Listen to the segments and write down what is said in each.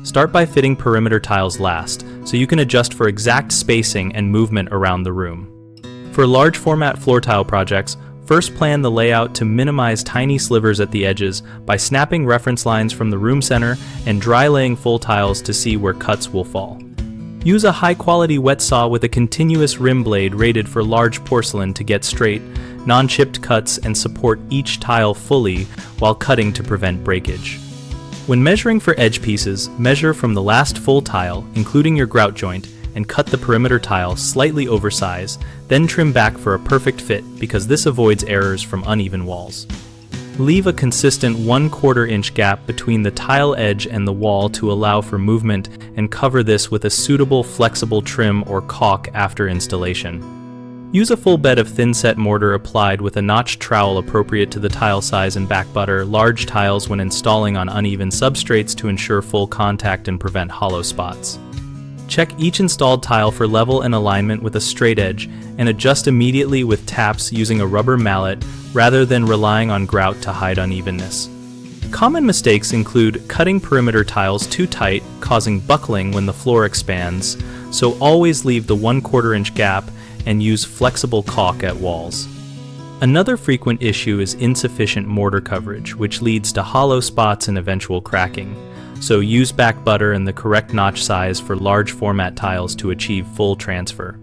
Start by fitting perimeter tiles last, so you can adjust for exact spacing and movement around the room. For large format floor tile projects, first plan the layout to minimize tiny slivers at the edges by snapping reference lines from the room center and dry laying full tiles to see where cuts will fall. Use a high-quality wet saw with a continuous rim blade rated for large porcelain to get straight, non-chipped cuts and support each tile fully while cutting to prevent breakage. When measuring for edge pieces, measure from the last full tile, including your grout joint, and cut the perimeter tile slightly oversize, then trim back for a perfect fit because this avoids errors from uneven walls. Leave a consistent 1/4 inch gap between the tile edge and the wall to allow for movement, and cover this with a suitable flexible trim or caulk after installation. Use a full bed of thinset mortar applied with a notched trowel appropriate to the tile size and backbutter large tiles when installing on uneven substrates to ensure full contact and prevent hollow spots. Check each installed tile for level and alignment with a straight edge, and adjust immediately with taps using a rubber mallet rather than relying on grout to hide unevenness. Common mistakes include cutting perimeter tiles too tight, causing buckling when the floor expands, so always leave the 1/4 inch gap and use flexible caulk at walls. Another frequent issue is insufficient mortar coverage, which leads to hollow spots and eventual cracking. So use backbutter and the correct notch size for large format tiles to achieve full transfer.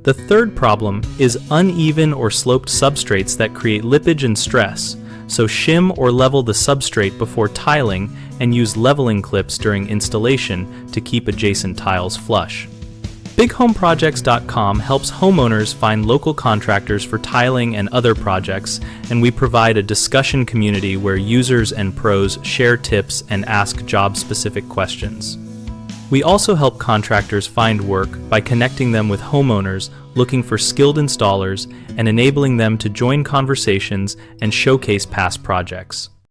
The third problem is uneven or sloped substrates that create lippage and stress, so shim or level the substrate before tiling and use leveling clips during installation to keep adjacent tiles flush. BigHomeProjects.com helps homeowners find local contractors for tiling and other projects, and we provide a discussion community where users and pros share tips and ask job-specific questions. We also help contractors find work by connecting them with homeowners looking for skilled installers and enabling them to join conversations and showcase past projects.